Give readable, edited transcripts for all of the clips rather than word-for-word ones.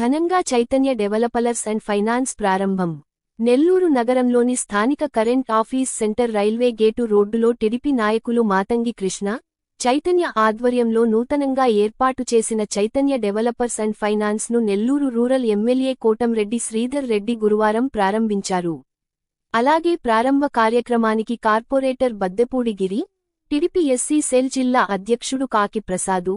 ఘనంగా Chaitanya developers and finance ప్రారంభం. నెల్లూరు నగరంలోని స్థానిక current office centre railway gate రోడ్డులో టీడీపీ నాయకులు మాతంగి కృష్ణ, చైతన్య ఆధ్వర్యంలో నూతనంగా ఏర్పాటు చేసిన చైతన్య డెవలపర్స్ అండ్ ఫైనాన్స్ ను నెల్లూరు రూరల్ ఎమ్మెల్యే కోటంరెడ్డి శ్రీధర్ రెడ్డి గురువారం ప్రారంభించారు. అలాగే ప్రారంభ కార్యక్రమానికి corporator Baddepudi Giri, TDP SC cell జిల్లా అధ్యక్షుడు కాకి ప్రసాదు,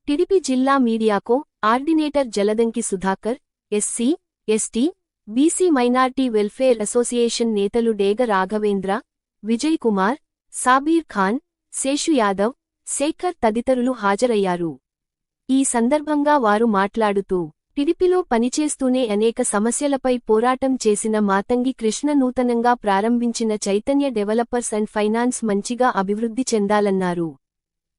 టీడీపీ జిల్లా media coordinator Jaladanki Sudhakar, SC, ST, BC minority welfare association నేతలు డేగ రాఘవేంద్ర, విజయ్ కుమార్, సాబీర్ ఖాన్, శేషు యాదవ్, శేఖర్ తదితరులు హాజరయ్యారు. ఈ సందర్భంగా వారు మాట్లాడుతూ, టీడీపీలో పనిచేస్తూనే అనేక సమస్యలపై పోరాటం చేసిన మాతంగి కృష్ణ నూతనంగా ప్రారంభించిన చైతన్య డెవలపర్స్ అండ్ ఫైనాన్స్ మంచిగా అభివృద్ధి చెందాలన్నారు.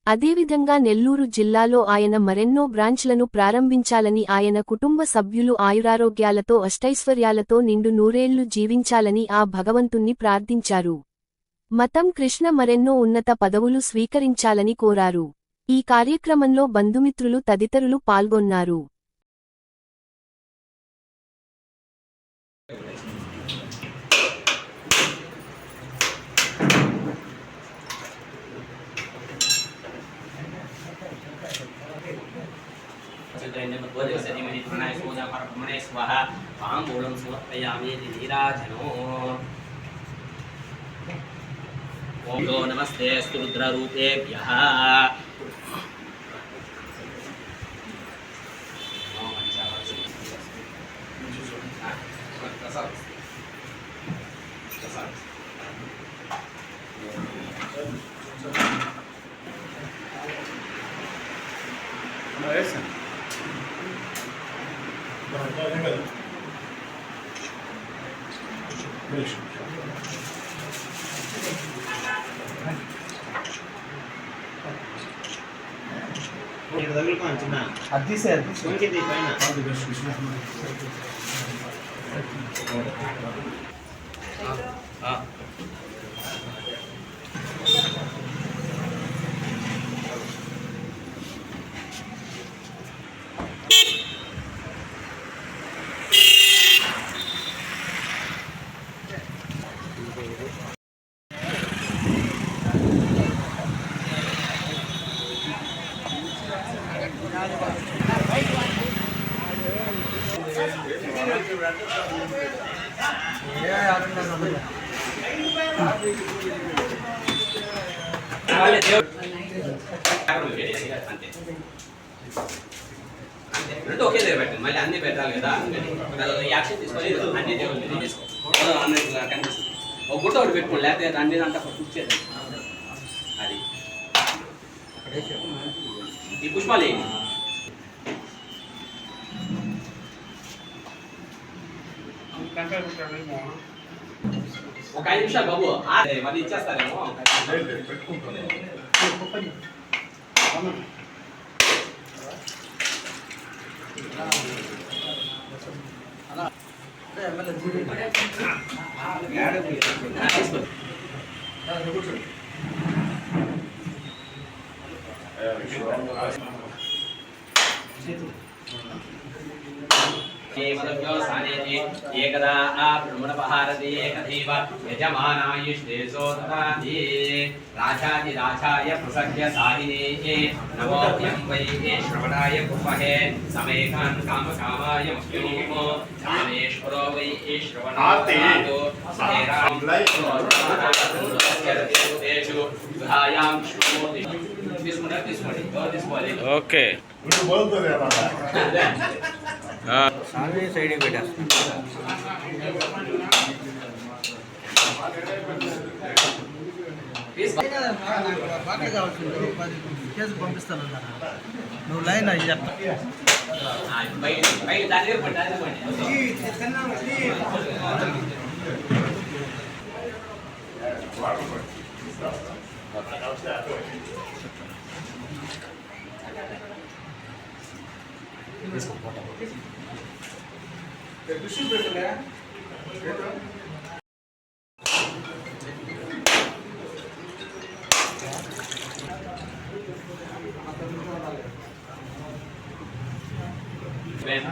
అదేవిధంగా నెల్లూరు జిల్లాలో ఆయన మరెన్నో బ్రాంచ్లను ప్రారంభించాలని, ఆయన కుటుంబ సభ్యులు ఆయురారోగ్యాలతో అష్టైశ్వర్యాలతో నిండు నూరేళ్లు జీవించాలని ఆ భగవంతుణ్ణి ప్రార్థించారు. మతం కృష్ణ మరెన్నో ఉన్నత పదవులు స్వీకరించాలని కోరారు. ఈ కార్యక్రమంలో బంధుమిత్రులు తదితరులు పాల్గొన్నారు. ओम नमस्ते रुद्ररूपेभ्यः। రెండు ఒకే దగ్గర పెట్టండి, మళ్ళీ అన్ని పెట్టాలి కదా. యాక్షన్ తీసుకొని అన్ని దేవుళ్ళు తీసుకో కనిపిస్తుంది. ఒక గుట్ట ఒకటి పెట్టుకోండి, లేకపోతే అన్ని అంతా కూర్చేది. అది ఈ పుష్పాలు ఏంటి? ఒక 5 నిమిషాలు బాబు, మళ్ళీ ఇచ్చేస్తారేమో. एकदा ब्रह्मणपहारति एकदैव यजमानायुष्टेशोदताति राजाधिराजाय प्रसह्य साहिने नमोऽयं वै श्रवणाय कुर्महे समेकान् कामकामाय मह्योः रामेश्वरो वै श्रवणार्थो ఓకే సైడ్ పెట్టేస్తాను. బాగా కావాల్సింది కేసు పంపిస్తాను. నువ్వు లైన్ అయ్యి చెప్తా.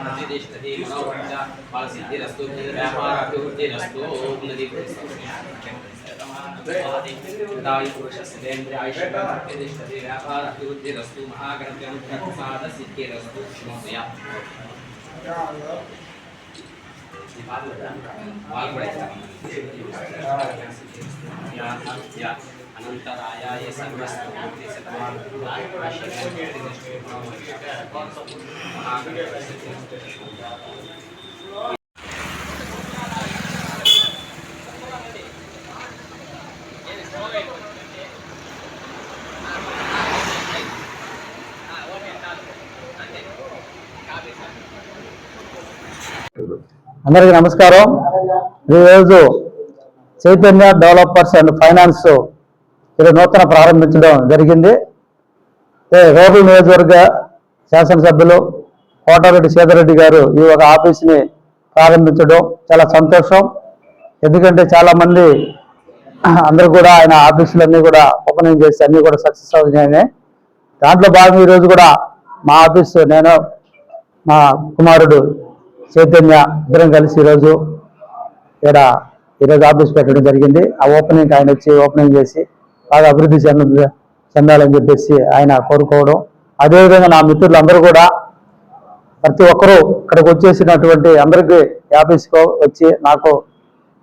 ప్రతి ఆదిష్టది మనోవర్చ వాళ్ళ సిద్ధిరస్తు వ్యాపార అభివృద్ధిరస్తు ఉన్నది పురుషేంద్రియాయుష్యతిష్టది వ్యాపార అభివృద్ధిరస్తు మహాగణపతి ప్రసాద సిద్ధిరస్తు శుభమయ వాళ్ళు కూడా అనంతరాయ సర్వస్వ అందరికీ నమస్కారం. ఈరోజు చైతన్య డెవలపర్స్ అండ్ ఫైనాన్స్ ఇది నూతన ప్రారంభించడం జరిగింది. రూరల్ నియోజకవర్గ శాసనసభ్యులు కోటారెడ్డి సీతారెడ్డి గారు ఈ ఒక ఆఫీస్ని ప్రారంభించడం చాలా సంతోషం. ఎందుకంటే చాలామంది అందరూ కూడా ఆయన ఆఫీసులన్నీ కూడా ఓపెనింగ్ చేసి అన్నీ కూడా సక్సెస్ అవుతున్నాయి. దాంట్లో భాగంగా ఈరోజు కూడా మా ఆఫీసు నేను మా కుమారుడు చైతన్య ఇద్దరం కలిసి ఈరోజు ఆఫీస్ పెట్టడం జరిగింది. ఆ ఓపెనింగ్ ఆయన వచ్చి ఓపెనింగ్ చేసి బాగా అభివృద్ధి చెందాలని చెప్పేసి ఆయన కోరుకోవడం, అదేవిధంగా నా మిత్రులందరూ కూడా ప్రతి ఒక్కరూ ఇక్కడికి వచ్చేసినటువంటి అందరికీ ఆఫీస్కి వచ్చి నాకు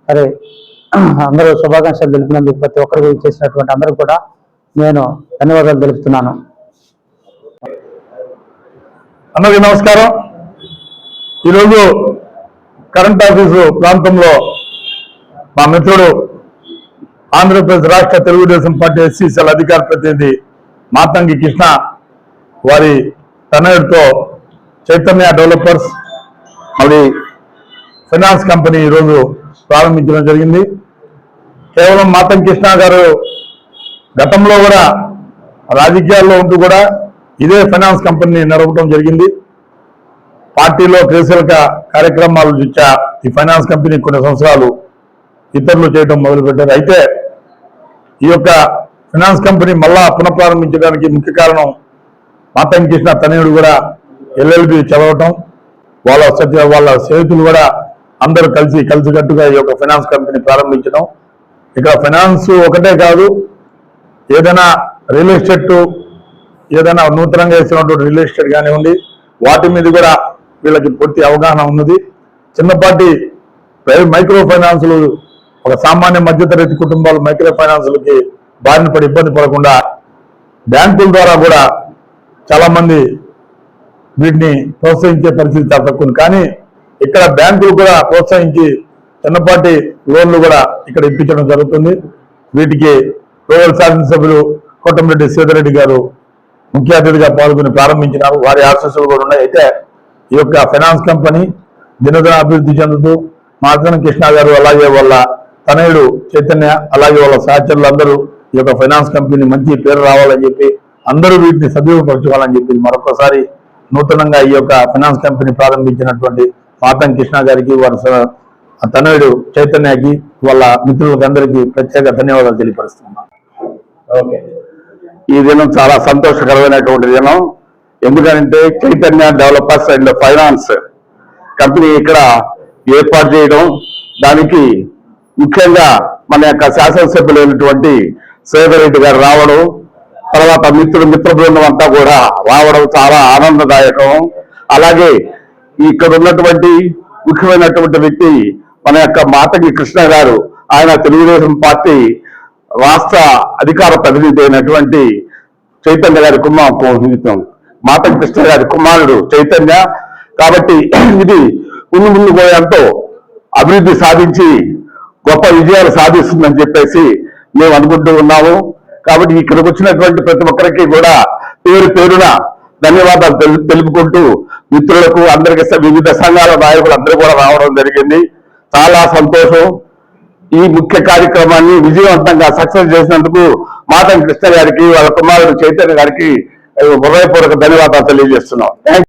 మరి అందరూ శుభాకాంక్షలు తెలిపినందుకు ప్రతి ఒక్కరికి వచ్చేసినటువంటి అందరూ కూడా నేను ధన్యవాదాలు తెలుపుతున్నాను. అందరికీ నమస్కారం. ఈరోజు కరెంట్ ఆఫీసు ప్రాంతంలో మా మిత్రుడు ఆంధ్రప్రదేశ్ రాష్ట్ర తెలుగుదేశం పార్టీ ఎస్సీసీఎల్ అధికార ప్రతినిధి మాతంగి కృష్ణ వారి తనయుడితో చైతన్య డెవలపర్స్ మరి ఫైనాన్స్ కంపెనీ ఈరోజు ప్రారంభించడం జరిగింది. కేవలం మాతంగి కృష్ణ గారు గతంలో కూడా రాజకీయాల్లో ఉంటూ కూడా ఇదే ఫైనాన్స్ కంపెనీని నడపడం జరిగింది. పార్టీలో క్రియాశీలక కార్యక్రమాలు చూచా ఈ ఫైనాన్స్ కంపెనీ కొన్ని సంవత్సరాలు ఇతరులు చేయడం మొదలుపెట్టారు. అయితే ఈ యొక్క ఫైనాన్స్ కంపెనీ మళ్ళా పునఃప్రారంభించడానికి ముఖ్య కారణం మాతంగి కృష్ణ తనయుడు కూడా LLB చదవటం, వాళ్ళ స్నేహితులు కూడా అందరూ కలిసికట్టుగా ఈ యొక్క ఫైనాన్స్ కంపెనీ ప్రారంభించడం. ఇక్కడ ఫైనాన్స్ ఒకటే కాదు, ఏదైనా రియల్ ఎస్టేట్ ఏదైనా నూతనంగా వేసినటువంటి రియల్ ఎస్టేట్ కానివ్వండి, వాటి మీద కూడా వీళ్ళకి పూర్తి అవగాహన ఉన్నది. చిన్నపాటి మైక్రో ఫైనాన్సులు ఒక సామాన్య మధ్యతరగతి కుటుంబాలు మైక్రో ఫైనాన్సులకి బారిన పడి ఇబ్బంది పడకుండా బ్యాంకుల ద్వారా కూడా చాలా మంది వీటిని ప్రోత్సహించే పరిస్థితి చాలా తక్కువ. కానీ ఇక్కడ బ్యాంకులు కూడా ప్రోత్సహించి చిన్నపాటి లోన్లు కూడా ఇక్కడ ఇప్పించడం జరుగుతుంది. వీటికి రూరల్ శాసనసభ్యులు కోటమిరెడ్డి సీతారెడ్డి గారు ముఖ్య అతిథిగా పాల్గొని ప్రారంభించినారు. వారి ఆశీస్సులు కూడా ఉన్నాయి. అయితే ఈ యొక్క ఫైనాన్స్ కంపెనీ దినదిన అభివృద్ధి చెందుతూ మాతంగి కృష్ణ గారు, అలాగే వాళ్ళ తనయుడు చైతన్య, అలాగే వాళ్ళ సహచరులు అందరూ ఈ యొక్క ఫైనాన్స్ కంపెనీ మంచి పేరు రావాలని చెప్పి అందరూ వీటిని సద్వినియోగపరచుకోవాలని చెప్పి మరొకసారి నూతనంగా ఈ యొక్క ఫైనాన్స్ కంపెనీ ప్రారంభించినటువంటి మాతంగి కృష్ణ గారికి, వారి తనయుడు చైతన్యకి, వాళ్ళ మిత్రులకి అందరికీ ప్రత్యేక ధన్యవాదాలు తెలియపరుస్తున్నాను. ఓకే, ఈ దినం చాలా సంతోషకరమైనటువంటి దినం. ఎందుకంటే Chaitanya developers and finance company ఇక్కడ ఏర్పాటు చేయడం, దానికి ముఖ్యంగా మన యొక్క శాసనసభ్యులైనటువంటి సీతారెడ్డి గారు రావడం, తర్వాత మిత్ర బృందం అంతా కూడా రావడం చాలా ఆనందదాయకం. అలాగే ఇక్కడ ఉన్నటువంటి ముఖ్యమైనటువంటి వ్యక్తి మన యొక్క మాతంగి కృష్ణ గారు, ఆయన తెలుగుదేశం పార్టీ రాష్ట్ర అధికార ప్రతినిధి అయినటువంటి చైతన్య గారి మాతంగి కృష్ణ గారి కుమారుడు చైతన్య. కాబట్టి ఇది ముందు పోయేంతో అభివృద్ధి సాధించి గొప్ప విజయాలు సాధిస్తుందని చెప్పేసి మేము అనుకుంటూ ఉన్నాము. కాబట్టి ఇక్కడికి వచ్చినటువంటి ప్రతి ఒక్కరికి కూడా పేరున ధన్యవాదాలు తెలుపుకుంటూ మిత్రులకు అందరికీ వివిధ సంఘాల నాయకులు అందరూ కూడా రావడం జరిగింది. చాలా సంతోషం. ఈ ముఖ్య కార్యక్రమాన్ని విజయవంతంగా సక్సెస్ చేసినందుకు మాతంగి కృష్ణ గారికి, వాళ్ళ కుమారుడు చైతన్య గారికి హృదయపూర్వక ధన్యవాదాలు తెలియజేస్తున్నాం.